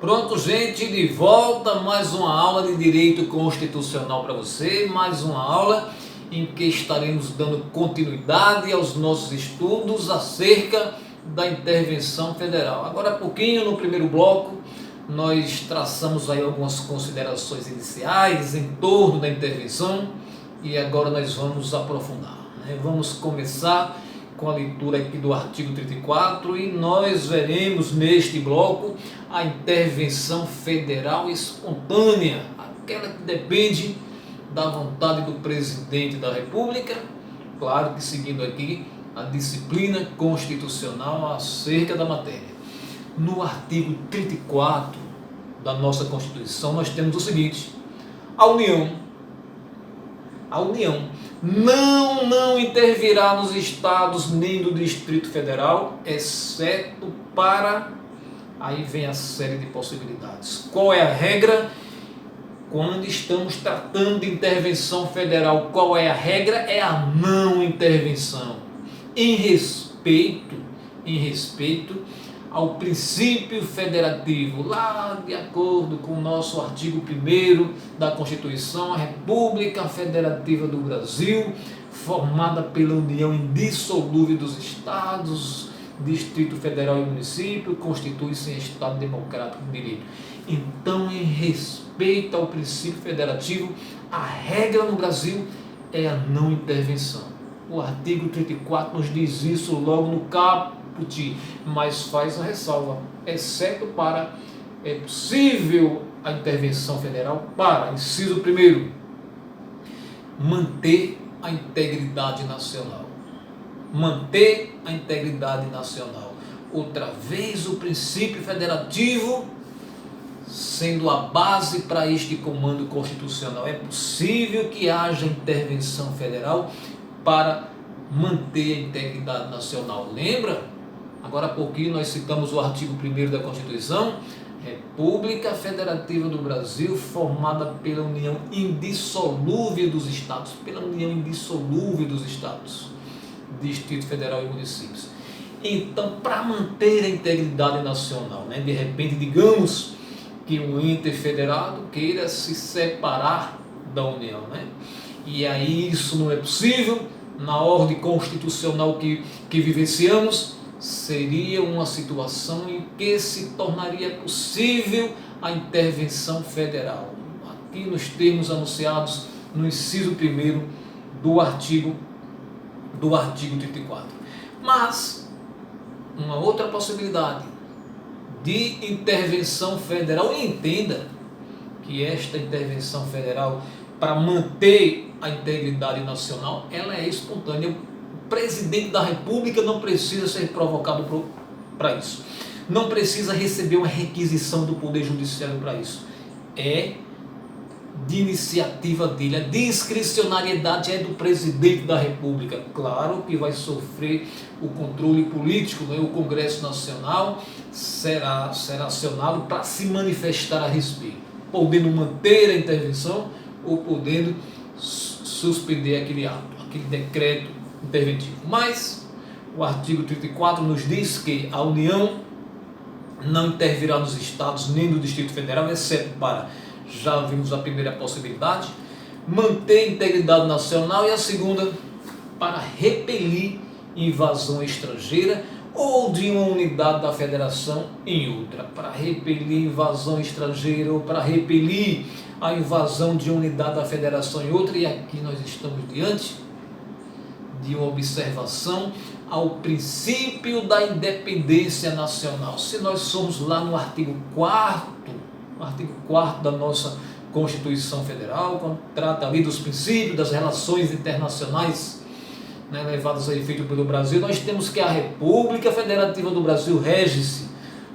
Pronto, gente, de volta, mais uma aula de Direito Constitucional para você, mais uma aula em que estaremos dando continuidade aos nossos estudos acerca da intervenção federal. Agora há pouquinho, no primeiro bloco, nós traçamos aí algumas considerações iniciais em torno da intervenção e agora nós vamos aprofundar, né? Vamos começar com a leitura aqui do artigo 34 e nós veremos neste bloco a intervenção federal espontânea, aquela que depende da vontade do presidente da República, claro que seguindo aqui a disciplina constitucional acerca da matéria. No artigo 34 da nossa Constituição nós temos o seguinte: a União não intervirá nos estados nem no Distrito Federal, exceto para... Aí vem a série de possibilidades. Qual é a regra? Quando estamos tratando de intervenção federal, qual é a regra? É a não intervenção. Em respeito ao princípio federativo, lá de acordo com o nosso artigo 1º da Constituição, a República Federativa do Brasil, formada pela união indissolúvel dos estados, Distrito Federal e município, constitui-se em Estado democrático de direito. Então, em respeito ao princípio federativo, a regra no Brasil é a não intervenção. O artigo 34 nos diz isso logo no caput, mas faz a ressalva, exceto para, é possível a intervenção federal para, inciso 1º, manter a integridade nacional. Manter a integridade nacional. Outra vez, o princípio federativo sendo a base para este comando constitucional. É possível que haja intervenção federal para manter a integridade nacional. Lembra? Agora há pouquinho nós citamos o artigo 1º da Constituição. República Federativa do Brasil, formada pela união indissolúvel dos estados. Pela união indissolúvel dos estados. Distrito Federal e municípios. Então, para manter a integridade nacional, né, de repente, digamos que um ente federado queira se separar da União, né? E aí isso não é possível, na ordem constitucional que vivenciamos, seria uma situação em que se tornaria possível a intervenção federal. Aqui nos termos anunciados no inciso 1º do artigo 34. Mas uma outra possibilidade de intervenção federal, e entenda que esta intervenção federal para manter a integridade nacional, ela é espontânea. O presidente da República não precisa ser provocado para isso. Não precisa receber uma requisição do Poder Judiciário para isso. É de iniciativa dele, a discricionariedade é do presidente da República. Claro que vai sofrer o controle político, né? O Congresso Nacional será acionado para se manifestar a respeito, podendo manter a intervenção ou podendo suspender aquele ato, aquele decreto interventivo. Mas o artigo 34 nos diz que a União não intervirá nos estados nem no Distrito Federal, exceto para... Já vimos a primeira possibilidade, manter a integridade nacional, e a segunda, para repelir invasão estrangeira ou de uma unidade da federação em outra. Para repelir invasão estrangeira ou para repelir a invasão de uma unidade da federação em outra. E aqui nós estamos diante de uma observação ao princípio da independência nacional. Se nós somos lá no artigo 4º da nossa Constituição Federal, quando trata ali dos princípios das relações internacionais, né, levadas a efeito pelo Brasil, nós temos que a República Federativa do Brasil rege-se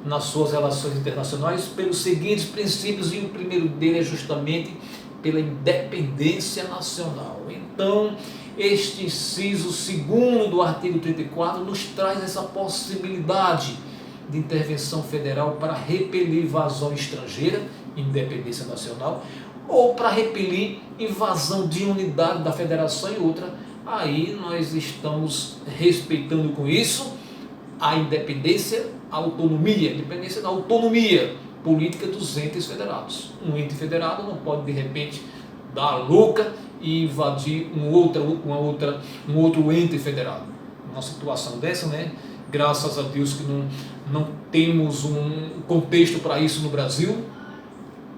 nas suas relações internacionais pelos seguintes princípios, e o primeiro dele é justamente pela independência nacional. Então, este inciso 2º do artigo 34 nos traz essa possibilidade de intervenção federal para repelir invasão estrangeira, independência nacional, ou para repelir invasão de unidade da federação em outra. Aí nós estamos respeitando com isso a independência, a autonomia, independência da autonomia política dos entes federados. Um ente federado não pode, de repente, dar a louca e invadir um outro ente federado. Uma situação dessa, né? Graças a Deus que não temos um contexto para isso no Brasil.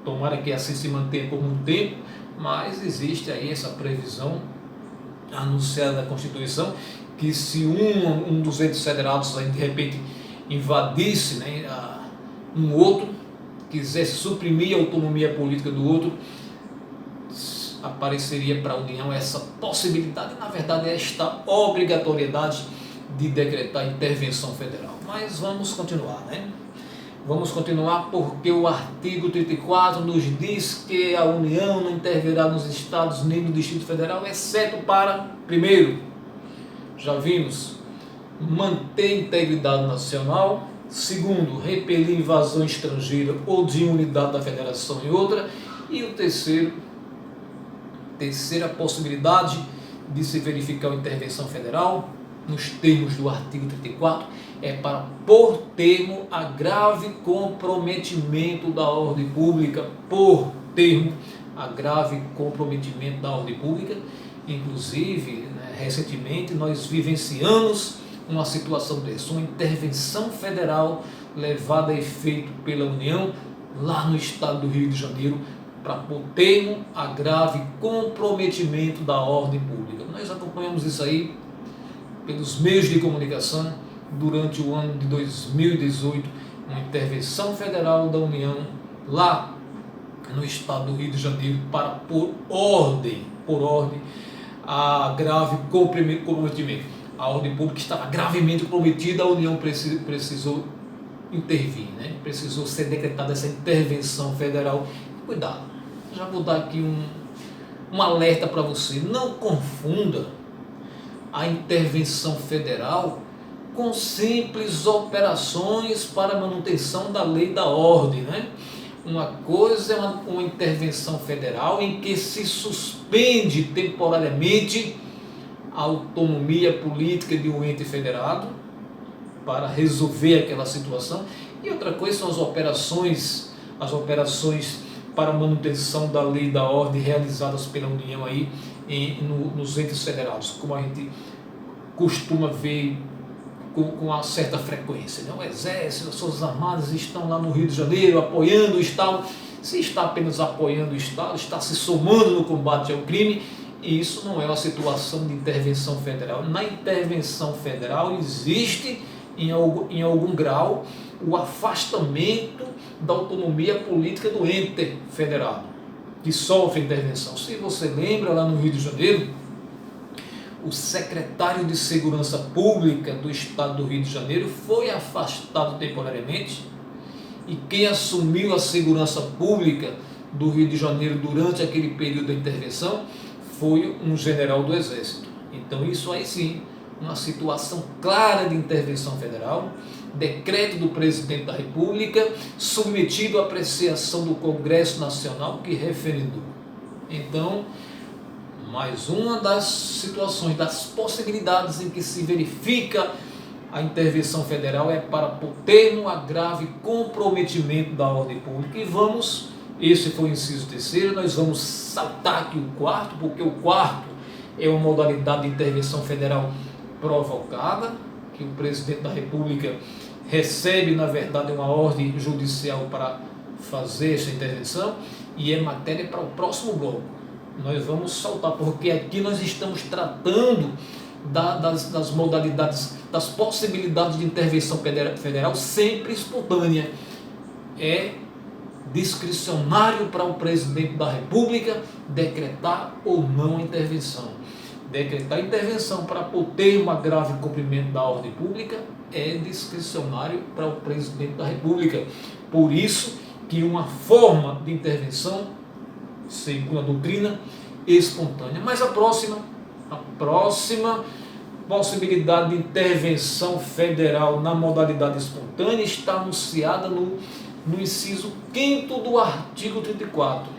Tomara que assim se mantenha por muito tempo, mas existe aí essa previsão anunciada na Constituição, que se um dos entes federados aí, de repente invadisse, né, um outro, quisesse suprimir a autonomia política do outro, apareceria para a União essa possibilidade, na verdade esta obrigatoriedade de decretar intervenção federal. Mas vamos continuar, né? Vamos continuar porque o artigo 34 nos diz que a União não intervirá nos estados nem no Distrito Federal, exceto para, primeiro, já vimos, manter integridade nacional, segundo, repelir invasão estrangeira ou de unidade da federação em outra, e o terceira possibilidade de se verificar a intervenção federal, nos termos do artigo 34, é para pôr termo a grave comprometimento da ordem pública, por termo a grave comprometimento da ordem pública. Inclusive, né, recentemente nós vivenciamos uma situação dessa, uma intervenção federal levada a efeito pela União lá no estado do Rio de Janeiro, para pôr termo a grave comprometimento da ordem pública. Nós acompanhamos isso aí pelos meios de comunicação durante o ano de 2018, uma intervenção federal da União lá no estado do Rio de Janeiro para pôr ordem a grave comprometimento. A ordem pública estava gravemente comprometida, a União precisou intervir, né? Precisou ser decretada essa intervenção federal. Cuidado, já vou dar aqui um alerta para você, não confunda a intervenção federal com simples operações para manutenção da lei e da ordem, né? Uma coisa é uma intervenção federal em que se suspende temporariamente a autonomia política de um ente federado para resolver aquela situação, e outra coisa são as operações para manutenção da lei e da ordem realizadas pela União aí nos entes federados, como a gente costuma ver com uma certa frequência, né? O Exército, as Forças Armadas estão lá no Rio de Janeiro apoiando o Estado. Se está apenas apoiando o Estado, está se somando no combate ao crime, e isso não é uma situação de intervenção federal. Na intervenção federal existe, em algum grau, o afastamento da autonomia política do ente federado, que sofre intervenção. Se você lembra, lá no Rio de Janeiro, o secretário de Segurança Pública do estado do Rio de Janeiro foi afastado temporariamente, e quem assumiu a segurança pública do Rio de Janeiro durante aquele período da intervenção foi um general do Exército. Então isso aí sim, uma situação clara de intervenção federal, decreto do presidente da República, submetido à apreciação do Congresso Nacional, que referendou. Então, mais uma das situações, das possibilidades em que se verifica a intervenção federal é para pôr termo a grave comprometimento da ordem pública. E esse foi o inciso terceiro, nós vamos saltar aqui o quarto, porque o quarto é uma modalidade de intervenção federal provocada, que o presidente da República recebe, na verdade, uma ordem judicial para fazer essa intervenção, e é matéria para o próximo bloco. Nós vamos saltar, porque aqui nós estamos tratando das modalidades, das possibilidades de intervenção federal sempre espontânea. É discricionário para o presidente da República decretar ou não a intervenção. Decretar intervenção para pôr termo a grave cumprimento da ordem pública é discricionário para o presidente da República. Por isso que uma forma de intervenção, segundo a doutrina, espontânea. Mas a próxima possibilidade de intervenção federal na modalidade espontânea está anunciada no inciso 5º do artigo 34,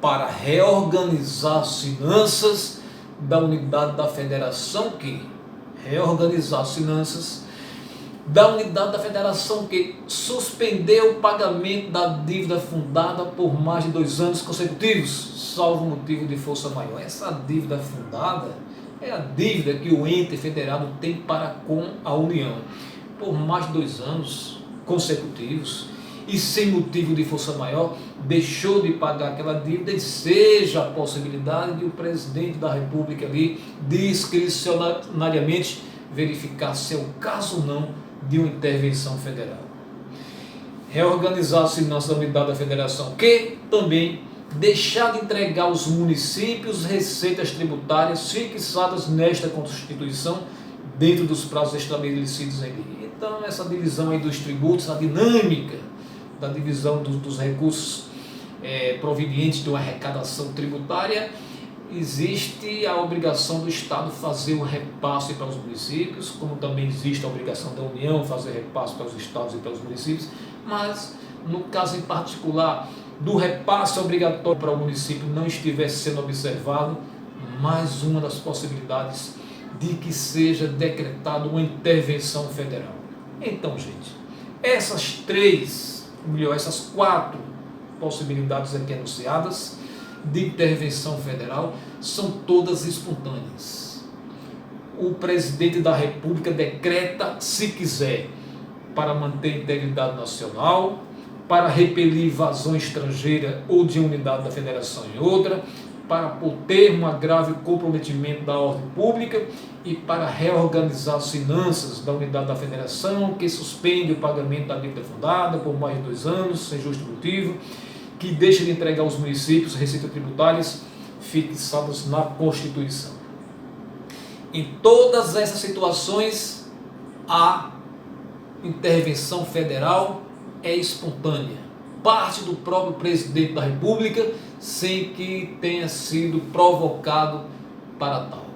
para reorganizar as finanças da unidade da federação, que reorganizar as finanças da unidade da federação que suspendeu o pagamento da dívida fundada por mais de 2 anos consecutivos, salvo motivo de força maior. Essa dívida fundada é a dívida que o ente federado tem para com a União por mais de 2 anos consecutivos e sem motivo de força maior deixou de pagar aquela dívida, e seja a possibilidade de o presidente da República ali discricionariamente verificar se é o caso ou não de uma intervenção federal. Reorganizar as finanças da unidade da federação, que também deixar de entregar aos municípios receitas tributárias fixadas nesta Constituição dentro dos prazos estabelecidos em lei. Então, essa divisão aí dos tributos, a dinâmica da divisão dos recursos provenientes de uma arrecadação tributária, existe a obrigação do Estado fazer o repasse para os municípios, como também existe a obrigação da União fazer repasse para os estados e para os municípios, mas no caso em particular do repasse obrigatório para o município não estivesse sendo observado, mais uma das possibilidades de que seja decretada uma intervenção federal. Então, gente, essas 4 possibilidades aqui anunciadas de intervenção federal são todas espontâneas. O presidente da República decreta, se quiser, para manter a integridade nacional, para repelir invasão estrangeira ou de unidade da federação em outra, para pôr termo a grave comprometimento da ordem pública e para reorganizar as finanças da unidade da federação, que suspende o pagamento da dívida fundada por mais de 2 anos, sem justo motivo, que deixa de entregar aos municípios receitas tributárias fixadas na Constituição. Em todas essas situações, a intervenção federal é espontânea, parte do próprio presidente da República, sem que tenha sido provocado para tal.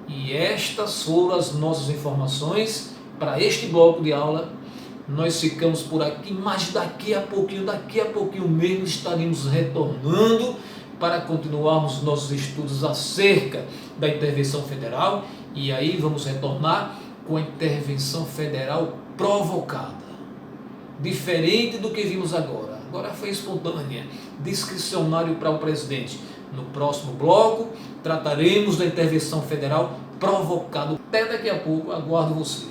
E estas foram as nossas informações para este bloco de aula. Nós ficamos por aqui, mas daqui a pouquinho mesmo estaremos retornando para continuarmos nossos estudos acerca da intervenção federal, e aí vamos retornar com a intervenção federal provocada. Diferente do que vimos agora. Agora foi espontânea, discricionário para o presidente. No próximo bloco, trataremos da intervenção federal provocada. Até daqui a pouco, aguardo você.